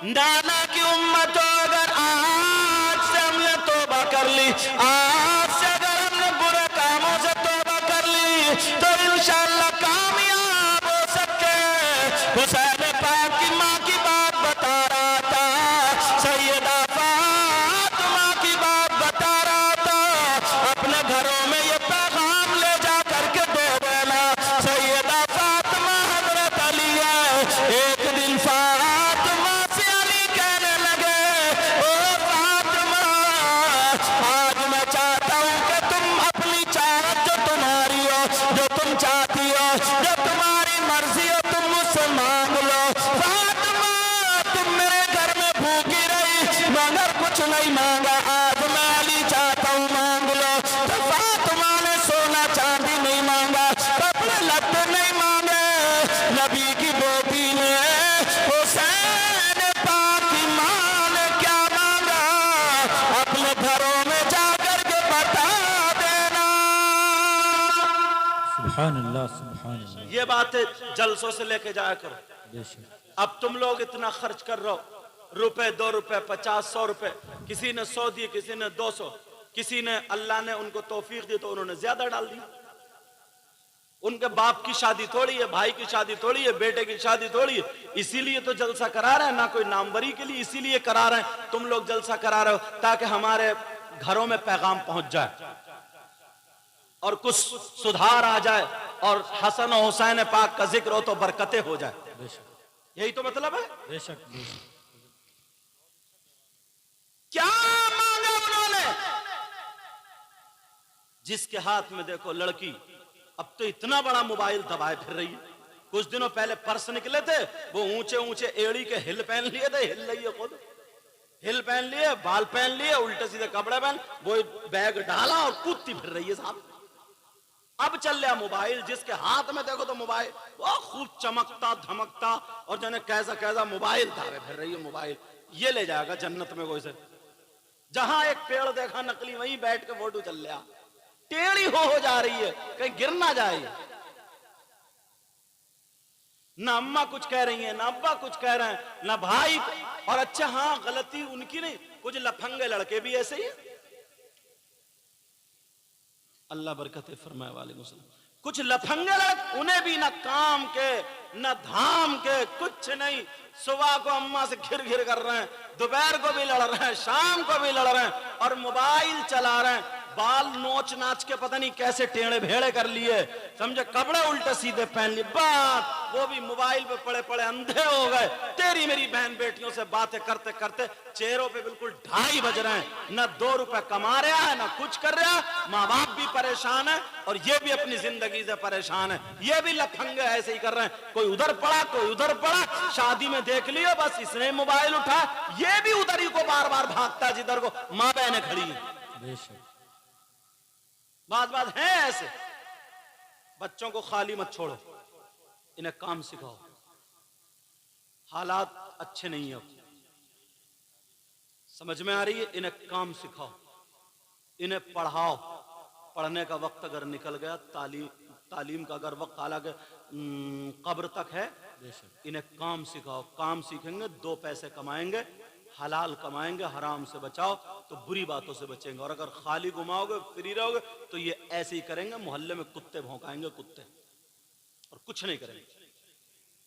नाना की उम्मत हो, अगर आज से हमने तौबा कर ली, आज से अगर हमने बुरे कामों से तौबा कर ली, तो इंशाअल्लाह कामयाब हो सकते हैं। हुसैन पाक की माँ की बात बता रहा था, सैयदा फातिमा की बात बता रहा था। अपने घरों में ये पैगाम ले जा करके दे देना, सैयदा फातिमा हजरत अली है। एक दिन फातिमा से अली कहने लगे, ओ फातिमा, आज मैं चाहता हूं कि तुम अपनी चाहत जो तुम्हारी हो, जो तुम चाहती हो, जो तुम्हारी मर्जी हो, तुम मुझसे मांग लो। फातिमा, तुम मेरे घर में भूखी रही मगर कुछ नहीं मांगा, आज मैं अली चाहता हूं, मांग लो। तो फातिमा ने सोना चांदी नहीं मांगा, कपड़े लत्ते नहीं मांगे, नबी की बेटी ने हुसैन पाक की मां ने क्या मांगा, अपने घरों में जाकर के बता देना। सुभान अल्लाह, सुभान अल्लाह। ये बातें जलसों से लेके जाया करो। बेशक। अब तुम लोग इतना खर्च कर रहे हो, रुपए 2 रुपए 50 100 रुपए, किसी ने 100 दिए, किसी ने 200, किसी ने, अल्लाह ने उनको तौफीक दी तो उन्होंने ज्यादा डाल दिया। उनके बाप की शादी थोड़ी है, भाई की शादी थोड़ी है, बेटे की शादी थोड़ी है, इसीलिए तो जलसा करा रहे हैं, ना कोई नामवरी के लिए, इसीलिए करा रहे हैं। तुम लोग जलसा करा रहे हो ताकि हमारे घरों में पैगाम पहुंच जाए और कुछ सुधार आ जाए और हसन और हुसैन पाक का जिक्र हो तो बरकतें हो जाए। बेशक, यही तो मतलब है। बेशक, बेशक। क्या मांगा उन्होंने? जिसके हाथ में देखो लड़की, अब तो इतना बड़ा मोबाइल दबाए फिर रही है। कुछ दिनों पहले पर्स निकले थे, वो ऊंचे ऊंचे एड़ी के हिल पहन लिए थे, हिल रही है खुद, हिल पहन लिए, बाल पहन लिए, उल्टे सीधे कपड़े पहन, वो बैग डाला और कूदती फिर रही है साहब। अब चल रहा मोबाइल, जिसके हाथ में देखो तो मोबाइल, वो खूब चमकता धमकता, और जाने कैसा कैसा मोबाइल धारे फिर रही है। मोबाइल ये ले जाएगा जन्नत में कोई से। जहां एक पेड़ देखा नकली, वहीं बैठ के फोटो चल रहा, टेढ़ी हो जा रही है, कहीं गिर ना जाए। ना अम्मा कुछ कह रही है, ना अब्बा कुछ कह रहे हैं, ना भाई। और अच्छा, हाँ, गलती उनकी नहीं, कुछ लफंगे लड़के भी ऐसे ही। अल्लाह बरकत फरमाए वाले मुसलमान। कुछ लफंगे लड़के, उन्हें भी ना काम के ना धाम के, कुछ नहीं। सुबह को अम्मा से घिर घिर कर रहे हैं, दोपहर को भी लड़ रहे हैं, शाम को भी लड़ रहे हैं, और मोबाइल चला रहे हैं। बाल नोच नाच के पता नहीं कैसे टेढ़े भेड़े कर लिए, समझे, कपड़े उल्टे सीधे पहन लिए, बात वो भी मोबाइल पे पड़े पड़े अंधे हो गए। तेरी मेरी बहन बेटियों से बातें करते करते चेहरों पे बिल्कुल 2:30 बज रहे हैं, ना 2 रुपए कमा रहा है, ना कुछ कर रहा है। माँ बाप भी परेशान है और ये भी अपनी जिंदगी से परेशान है। ये भी लफंगे ऐसे ही कर रहे हैं, कोई उधर पड़ा, कोई उधर पड़ा, शादी में देख लियो, बस इसने मोबाइल उठा, ये भी उधर ही को बार बार भागता है जिधर को माँ बहनें खड़ी है। बात बात है ऐसे। बच्चों को खाली मत छोड़ो, इन्हें काम सिखाओ। हालात अच्छे नहीं है, समझ में आ रही है, इन्हें काम सिखाओ, इन्हें पढ़ाओ। पढ़ने का वक्त अगर निकल गया, तालीम का अगर वक्त हालांकि कब्र तक है, इन्हें काम सिखाओ। काम सीखेंगे 2 पैसे कमाएंगे, हलाल कमाएंगे, हराम से बचाओ तो बुरी बातों से बचेंगे। और अगर खाली घुमाओगे, फ्री रहोगे, तो ये ऐसे ही करेंगे, मोहल्ले में कुत्ते भौंकाएंगे, कुत्ते, और कुछ नहीं करेंगे।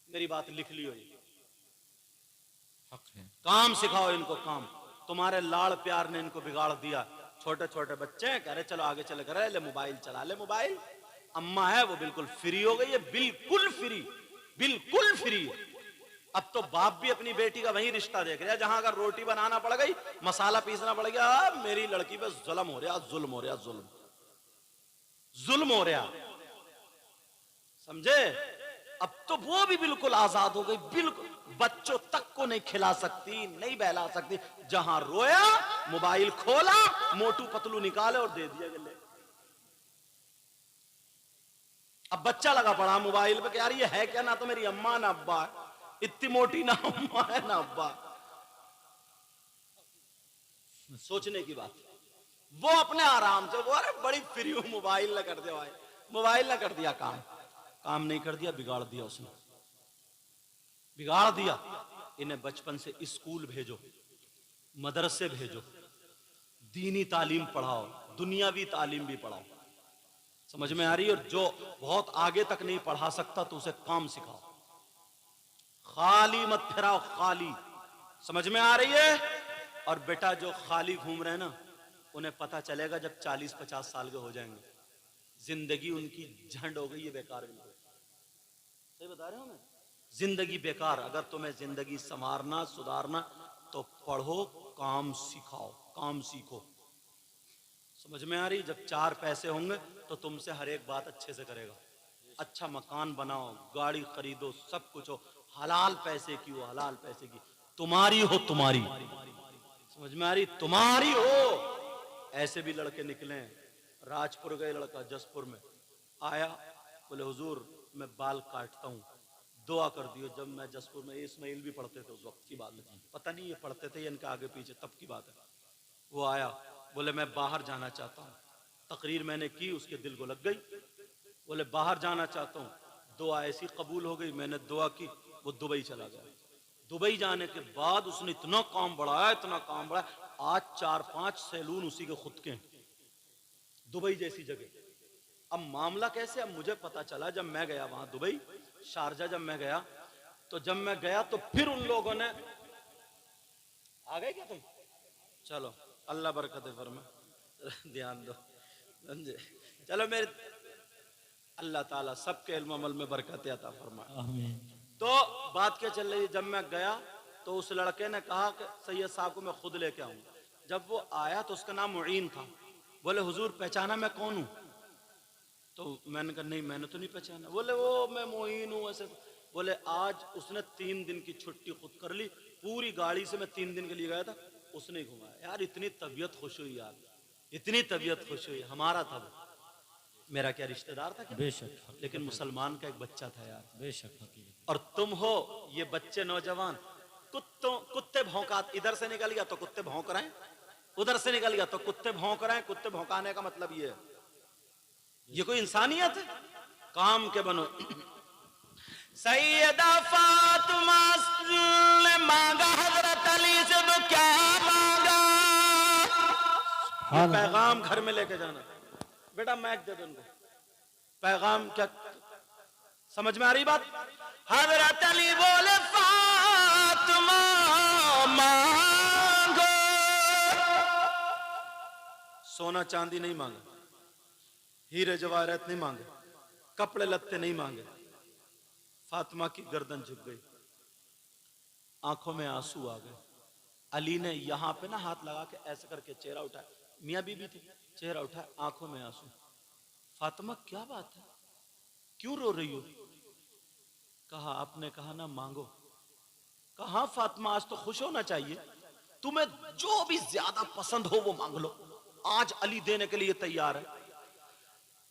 मेरी बात लिख लियो, काम सिखाओ इनको, काम। तुम्हारे लाड़ प्यार ने इनको बिगाड़ दिया। छोटे छोटे बच्चे हैं, कह रहे चलो आगे चले कर, ले मोबाइल चला ले। मोबाइल, अम्मा है वो बिल्कुल फ्री हो गई है, बिल्कुल फ्री, बिल्कुल फ्री है। अब तो बाप भी अपनी बेटी का वही रिश्ता देख रहा है, जहां अगर रोटी बनाना पड़ गई, मसाला पीसना पड़ गया, मेरी लड़की पे जुल्म हो रहा, जुल्म हो रहा, जुल्म हो रहा, समझे। अब तो वो भी बिल्कुल आजाद हो गई, बिल्कुल बच्चों तक को नहीं खिला सकती, नहीं बहला सकती। जहां रोया, मोबाइल खोला, मोटू पतलू निकाले और दे दिया गले। अब बच्चा लगा पड़ा मोबाइल पे, यार ये है क्या, ना तो मेरी अम्मा ना अब्बा है, इतनी मोटी ना अम्मा है ना अब्बा। सोचने की बात। वो अपने आराम से, वो अरे बड़ी फ्री हूं, मोबाइल ना कर दे भाई, मोबाइल ना कर दिया, काम नहीं कर दिया, बिगाड़ दिया उसने, बिगाड़ दिया। इन्हें बचपन से स्कूल भेजो, मदरसे भेजो, दीनी तालीम पढ़ाओ, दुनियावी तालीम भी पढ़ाओ। समझ में आ रही है? और जो बहुत आगे तक नहीं पढ़ा सकता तो उसे काम सिखाओ, खाली मत फिराओ, खाली। समझ में आ रही है? और बेटा जो खाली घूम रहे हैं ना, उन्हें पता चलेगा जब 40-50 साल के हो जाएंगे, जिंदगी उनकी झंड हो गई है, बेकार बिल्कुल। सही बता रहे हो मैं? जिंदगी बेकार। अगर तुम्हें जिंदगी संवारना, सुधारना, तो पढ़ो, काम सिखाओ, काम सीखो। समझ में आ रही? जब 4 पैसे होंगे तो तुमसे हर एक बात अच्छे से करेगा। अच्छा मकान बनाओ, गाड़ी खरीदो, सब कुछ हो, हलाल पैसे की हो, हलाल पैसे की, तुम्हारी हो, तुम्हारी। समझ में आ रही? तुम्हारी हो। ऐसे भी लड़के निकले। राजपुर गए लड़का, जसपुर में आया, बोले हुजूर मैं बाल काटता हूँ, दुआ कर दियो। जब मैं जसपुर में, इस्माइल भी पढ़ते थे उस वक्त की बात है, पता नहीं ये पढ़ते थे या इनके आगे पीछे, तब की बात है। वो आया, बोले मैं बाहर जाना चाहता हूँ। तकरीर मैंने की, उसके दिल को लग गई। बोले बाहर जाना चाहता हूँ, दुआ ऐसी कबूल हो गई, मैंने दुआ की, वो दुबई चला गया। दुबई जाने के बाद उसने इतना काम बढ़ाया, इतना काम बढ़ाया, आज 4-5 सैलून उसी के खुद के हैं, दुबई जैसी जगह। अब मामला कैसे? अब मुझे पता चला जब मैं गया वहां दुबई, शारजा जब मैं गया, तो जब मैं गया तो फिर उन लोगों ने, आ गए क्या तुम? चलो अल्लाह बरकत फरमाए, ध्यान दो, समझे? चलो मेरे, अल्लाह ताला सबके इल्म अमल में बरकत अता फरमाए। आमीन। तो बात क्या चल रही है? जब मैं गया तो उस लड़के ने कहा कि सैयद साहब को मैं खुद लेके आऊंगा। जब वो आया तो उसका नाम मुईन था। बोले हुजूर पहचाना मैं कौन हूँ? तो मैंने कहा नहीं मैंने तो नहीं पहचाना। बोले वो मैं मुईन हूँ ऐसे। बोले आज उसने 3 दिन की छुट्टी खुद कर ली, पूरी गाड़ी से मैं 3 दिन के लिए गया था, उसने घुमाया। यार इतनी तबीयत खुश हुई, यार इतनी तबीयत खुश हुई। हमारा था वो, मेरा क्या रिश्तेदार था क्या? बेशक, लेकिन मुसलमान का एक बच्चा था यार। बेशक हकीकत। और तुम हो ये बच्चे नौजवान, कुत्ते भौंका, इधर से निकल गया तो कुत्ते भौंक रहे हैं, उधर से निकल गया तो कुत्ते भौंक रहे हैं। कुत्ते भौंकाने का मतलब ये कोई इंसानियत है? काम के बनो। सैयदा फातिमा ने मांगा हजरत अली से, तो क्या मांगा? ये पैगाम घर में लेके जाना। बेटा मैक दे दो उनको, पैगाम क्या समझ में आ रही बात? हजरत अली बोले फातिमा मांगो। सोना चांदी नहीं मांगा, हीरे जवाहरात नहीं मांगे, कपड़े लत्ते नहीं मांगे। फातिमा की गर्दन झुक गई, आंखों में आंसू आ गए। अली ने यहां पे ना हाथ लगा के ऐसे करके चेहरा उठाया, मियां बीबी थे, चेहरा उठाया, आंखों में आंसू। फातिमा क्या बात है, क्यों रो रही हो? कहा आपने कहा ना मांगो। कहा फातिमा आज तो खुश होना चाहिए, तुम्हें जो भी ज्यादा पसंद हो वो मांग लो, आज अली देने के लिए तैयार है।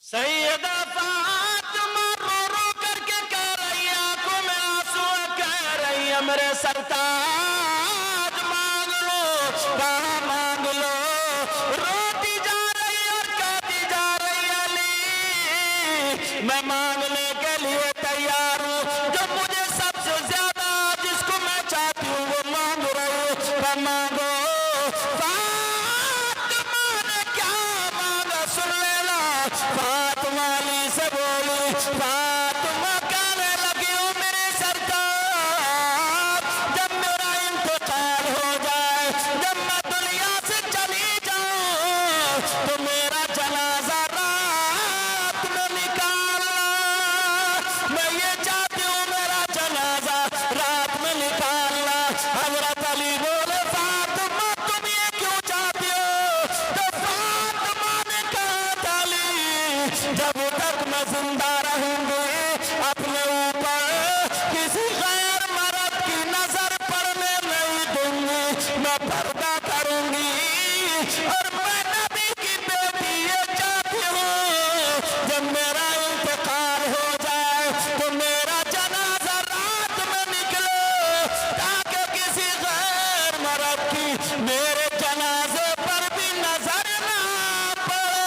सैयदा फातिमा रो रो करके कह रही है, आंखों में आंसू कह रही है, मेरे सरताज मांग लो, कहा मांग लो। रोती जा रही और कहती जा रही अली मैं मांगने के लिए तैयार हूँ, जो मुझे सबसे ज्यादा जिसको मैं चाहती हूँ वो मांग रही हूँ, मांगो। फातिमा ने क्या मांगा सुन लेना। फातिमा अली से बोली, फातिमा कहने लगी हूँ मेरे सरकार, जब मेरा इंतकाल हो जाए, जब मैं दुनिया से चली जाऊं, तो मेरा जनाजा रात में निकालना। मैं ये चाहती हूँ मेरा जनाजा रात में निकालना। हजरत अली बोले फातिमा तुम ये क्यों चाहती हो? तो फातिमा ने कहा अली जब तक मैं जिंदा रहूंगी अपने ऊपर किसी गैर मर्द की नजर पड़ने नहीं दूंगी, मैं पर्दा करूंगी। और मैं नबी की बेटी ये चाहती हूँ जब मेरा इंतकाल हो जाए तो मेरा जनाजा रात में निकले, ताकि किसी गैर मर्द की मेरे जनाजे पर भी नजर ना पड़े।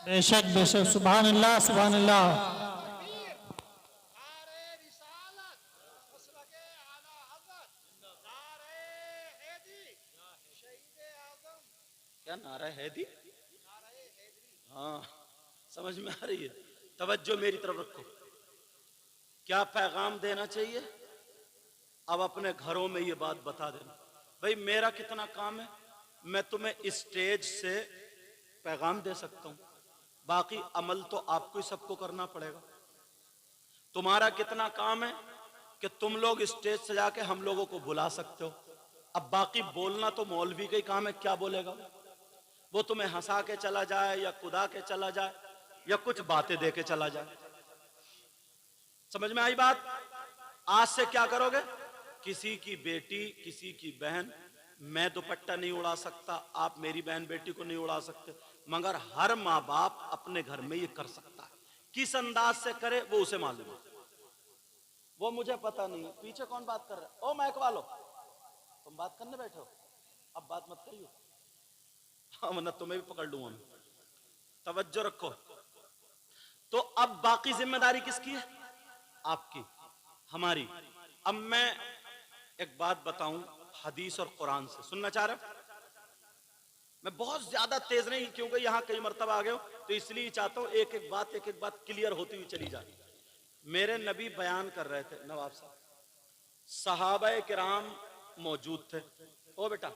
बेशक बेशक, सुभान अल्लाह सुभान अल्लाह। क्या नारा हैदी? हाँ, समझ में आ रही है? तवज्जो मेरी तरफ रखो। क्या पैगाम देना चाहिए? अब अपने घरों में ये बात बता देना। भाई मेरा कितना काम है, मैं तुम्हें स्टेज से पैगाम दे सकता हूं, बाकी अमल तो आपको ही सबको करना पड़ेगा। तुम्हारा कितना काम है कि तुम लोग स्टेज से जाके हम लोगों को बुला सकते हो। अब बाकी बोलना तो मौलवी का ही काम है, क्या बोलेगा वो? तुम्हें हंसा के चला जाए या कुदा के चला जाए या कुछ बातें दे के चला जाए। समझ में आई बात? आज से क्या करोगे? किसी की बेटी, किसी की बहन, मैं दुपट्टा नहीं उड़ा सकता, आप मेरी बहन बेटी को नहीं उड़ा सकते, मगर हर माँ बाप अपने घर में ये कर सकता है। किस अंदाज से करे वो उसे मालूम है, वो मुझे पता नहीं है। पीछे कौन बात कर रहा है? ओ माइक वालो, तुम बात करने बैठे हो, अब बात मत करियो, हाँ वरना तुम्हें भी पकड़ लूंगा मैं। तवज्जो रखो। तो अब बाकी जिम्मेदारी किसकी है? आपकी, हमारी। अब मैं एक बात बताऊं हदीस और कुरान से, सुनना चाह रहे हो? मैं बहुत ज्यादा तेज नहीं, क्योंकि यहां कई मर्तबा आ गए हो, तो इसलिए चाहता हूं एक एक बात क्लियर होती हुई चली जाए। मेरे नबी बयान कर रहे थे, नवाब साहब, सहाबाए किराम मौजूद थे। ओ बेटा,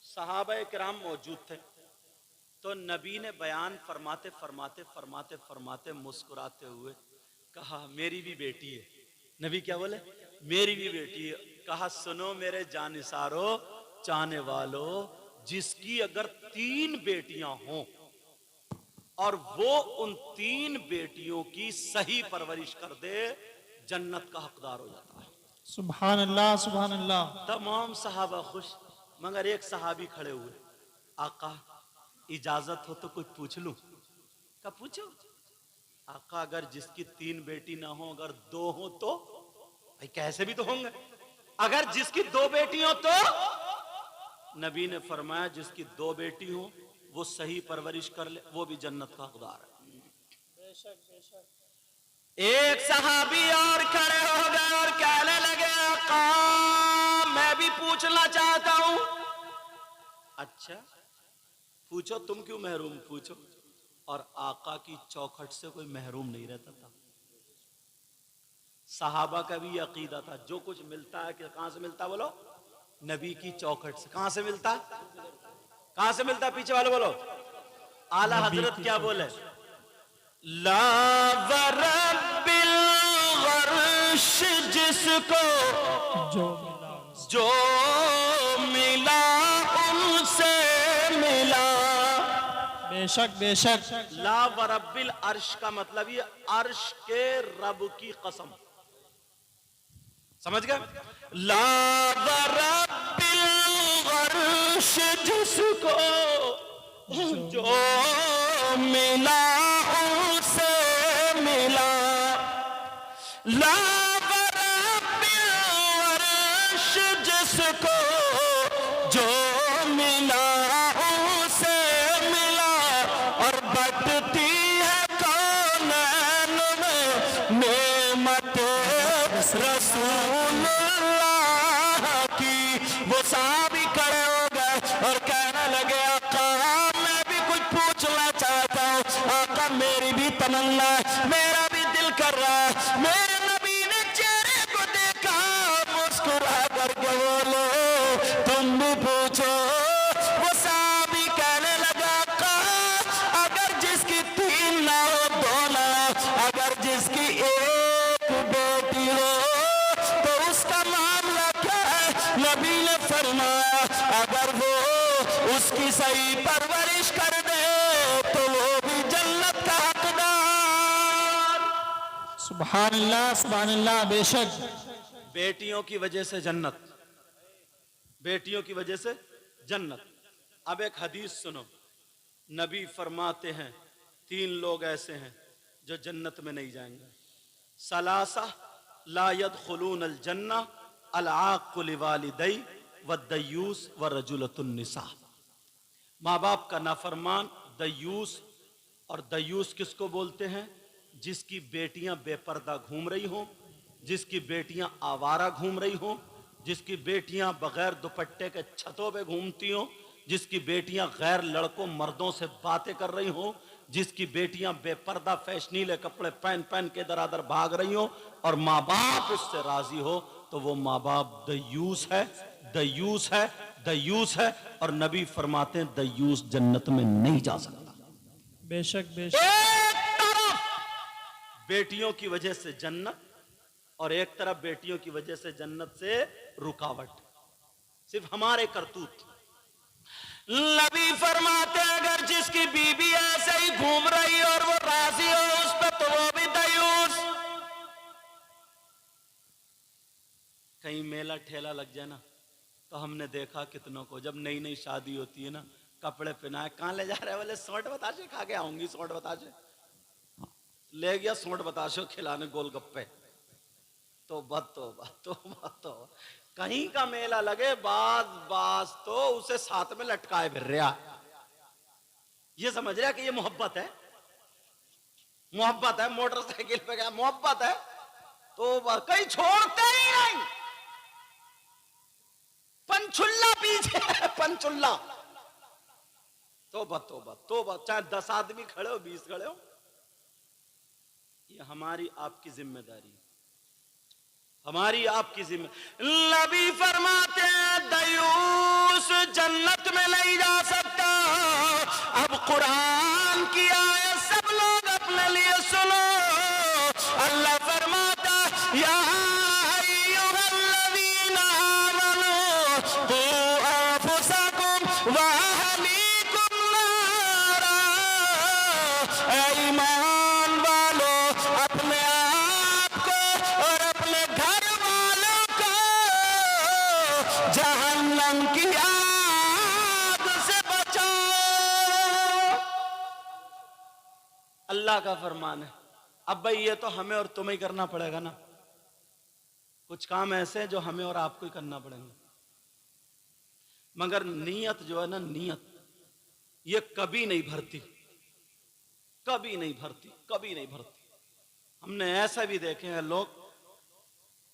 सहाबाए किराम मौजूद थे, तो नबी ने बयान फरमाते फरमाते फरमाते फरमाते मुस्कुराते हुए कहा मेरी भी बेटी है। नबी क्या बोले? मेरी भी बेटी है। कहा सुनो मेरे जानिसारो, चाहने वालों, जिसकी अगर 3 बेटियां हों और वो उन 3 बेटियों की सही परवरिश कर दे, जन्नत का हकदार हो जाता है। सुभान अल्लाह, सुभान अल्लाह। तमाम सहाबा खुश, मगर एक सहाबी खड़े हुए, आका इजाजत हो तो कुछ पूछ लूं? क्या पूछो? आका अगर जिसकी 3 बेटी ना हो, अगर 2 हो तो? भाई कैसे भी तो होंगे। अगर जिसकी 2 बेटी हो तो? नबी ने फरमाया जिसकी 2 बेटी हो वो सही परवरिश कर ले, वो भी जन्नत का हकदार है। बेशक बेशक। एक सहाबी और खड़े हो गए और कहने लगे आका मैं भी पूछना चाहता हूं। अच्छा पूछो, तुम क्यों महरूम? पूछो। और आका की चौखट से कोई महरूम नहीं रहता था। सहाबा का भी अकीदा था, जो कुछ मिलता है कि कहां से मिलता, बोलो? नबी की चौखट से। कहां से मिलता? कहां से मिलता? पीछे वाले बोलो। आला हजरत क्या बोले? ला वरब्बिल अर्श जिसको जो मिला उनसे मिला। बेशक बेशक। ला वरब्बिल अर्श का मतलब ये अर्श के रब की कसम। समझ गए? ला वरब्बिल अर्श जिसको जो मिला उनसे मिला। ला वरब्बिल अर्श जिसको जो मिला उनसे मिला। और बटती है कौनैन में नेमत रसूलुल्लाह की। वो साहबी खड़े हो गए और कहने लगे आका मैं भी कुछ पूछना चाहता हूँ। आका मेरी भी तमन्ना है, मेरा भी दिल कर रहा है। मेरे नबी ने चेहरे को देखा, मुस्कुरा करके बोले तुम भी पूछो। वो साहबी कहने लगा आका अगर जिसकी 3 ना हो 2 ना, अगर जिसकी 1 बेटी हो तो उसका मामला क्या है? नबी ने फरमाया अगर वो उसकी सही परवरिश कर दे तो वो भी जन्नत का हकदार। सुभान अल्लाह, सुभान अल्लाह। बेशक। बेटियों की वजह से जन्नत, बेटियों की वजह से जन्नत। अब एक हदीस सुनो, नबी फरमाते हैं 3 लोग ऐसे हैं जो जन्नत में नहीं जाएंगे। सलासा ला यदखुलून अल जन्ना अल आक़ु लिवालिदै व दयूस व रजुलतुन निसा। माँ बाप का नाफरमान दयूस। और दयूस किसको बोलते हैं? जिसकी बेटियां बेपर्दा घूम रही हों, जिसकी बेटियां आवारा घूम रही हों, जिसकी बेटियां बगैर दुपट्टे के छतों पे घूमती हों, जिसकी बेटियां गैर लड़कों मर्दों से बातें कर रही हो, जिसकी बेटियां बेपर्दा फैशनीले कपड़े पहन पहन के दरादर भाग रही हो और माँ बाप इससे राजी हो, तो वो माँ बाप दयूस है, दयूस है, दयूस है। और नबी फरमाते हैं दयूस जन्नत में नहीं जा सकता। बेशक बेशक एक तरफ बेटियों की वजह से जन्नत और एक तरफ बेटियों की वजह से जन्नत से रुकावट, सिर्फ हमारे करतूत। नबी फरमाते हैं अगर जिसकी बीबी ऐसे ही घूम रही और वो राजी हो उस पर, तो वो भी दयूस। कहीं मेला ठेला लग जाए ना, तो हमने देखा कितनों को जब नई नई शादी होती है ना, कपड़े पहनाए, कहां ले जा रहे हैं, बोले सोंठ बताशे खा के आऊंगी, सोंठ बताशे ले गया, सोंठ बताशे खिलाने गोलगप्पे। तो कहीं का मेला लगे, बास तो उसे साथ में लटकाए फिर रहा, ये समझ रहा कि ये मोहब्बत है, मोहब्बत है, मोटरसाइकिल पे गया मोहब्बत है, तो कहीं छोड़ते ही नहीं। पंचुल्ला पीछे है, पंचुल्ला। तोबा, चाहे 10 आदमी खड़े हो, 20 खड़े हो, ये हमारी आपकी जिम्मेदारी, हमारी आपकी जिम्मेदारी। नबी फरमाते हैं दयूस जन्नत में नहीं जा सकता। अब कुरान की आयत सब लोग अपने लिए सुनो। अल्लाह फरमाता या अय्युहल्लज़ीना आमनू कू अंफुसकुम व अहलीकुम नारा, ऐ ईमान वालो अपने आप को और अपने घर वालों को जहन्नम की आग से बचाओ। अल्लाह का फरमान है। अब भाई ये तो हमें और तुम्हें ही करना पड़ेगा ना, कुछ काम ऐसे हैं जो हमें और आपको ही करना पड़ेंगे, मगर नीयत जो है ना, नीयत ये कभी नहीं भरती, कभी नहीं भरती, कभी नहीं भरती। हमने ऐसा भी देखे हैं लोग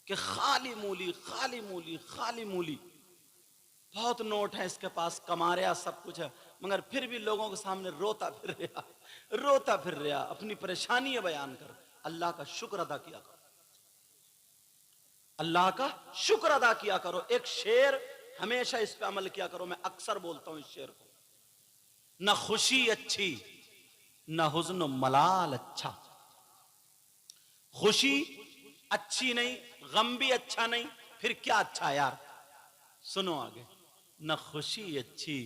कि खाली मूली, खाली मूली, खाली मूली, बहुत नोट है इसके पास, कमा रहा सब कुछ है, मगर फिर भी लोगों के सामने रोता फिर रहा, रोता फिर रहा, अपनी परेशानी बयान कर। अल्लाह का शुक्र अदा किया करो, अल्लाह का शुक्र अदा किया करो। एक शेर हमेशा इस पे अमल किया करो, मैं अक्सर बोलता हूं इस शेर को, न खुशी अच्छी न हुज़्न मलाल अच्छा। खुशी अच्छी नहीं, गम भी अच्छा नहीं, फिर क्या अच्छा यार। सुनो आगे, न खुशी अच्छी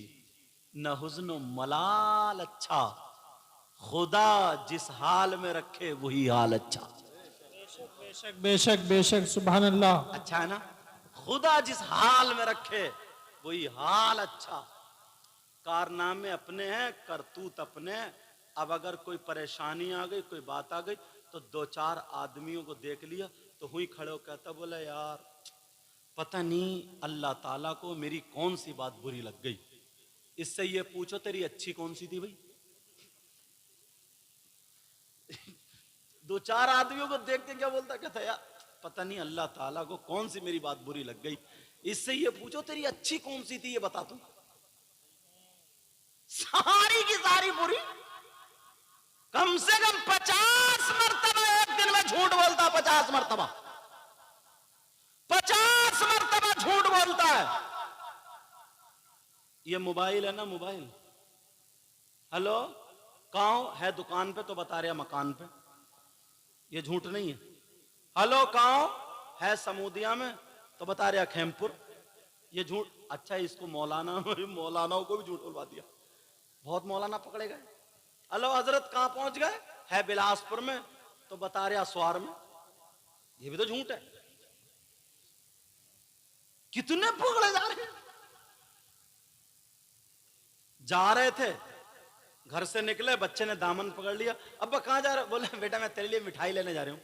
न हुज़्न मलाल अच्छा, खुदा जिस हाल में रखे वही हाल अच्छा। बेशक बेशक बेशक सुभान अल्लाह। अच्छा है ना, खुदा जिस हाल में रखे वही हाल अच्छा। कारनामे अपने हैं, करतूत अपने हैं। अब अगर कोई परेशानी आ गई, कोई बात आ गई, तो 2-4 आदमियों को देख लिया तो हुई खड़े हो, कहता बोला यार पता नहीं अल्लाह ताला को मेरी कौन सी बात बुरी लग गई, इससे ये पूछो तेरी अच्छी कौन सी थी भाई। 2-4 आदमियों को देख के क्या बोलता, कहता यार पता नहीं अल्लाह ताला को कौन सी मेरी बात बुरी लग गई, इससे ये पूछो तेरी अच्छी कौन सी थी, ये बता तू। सारी की सारी बुरी, कम से कम 50 मरतबा एक दिन में झूठ बोलता, 50 मरतबा, 50 मरतबा झूठ बोलता है। ये मोबाइल है ना, मोबाइल, हेलो कहाँ है, दुकान पे तो बता रहा मकान पे, ये झूठ नहीं है। हेलो कहाँ है, समूदिया में तो बता रहा खेमपुर, ये झूठ। अच्छा इसको मौलानाओं को भी झूठ बोलवा दिया, बहुत मौलाना पकड़े गए। हेलो हजरत कहाँ पहुंच गए, है बिलासपुर में तो बता रहा स्वार में, ये भी तो झूठ है। कितने पकड़े जा रहे हैं। जा रहे थे, घर से निकले, बच्चे ने दामन पकड़ लिया, अब्बा कहाँ जा रहे हो, बोले बेटा मैं तेरे लिए मिठाई लेने जा रहा हूं।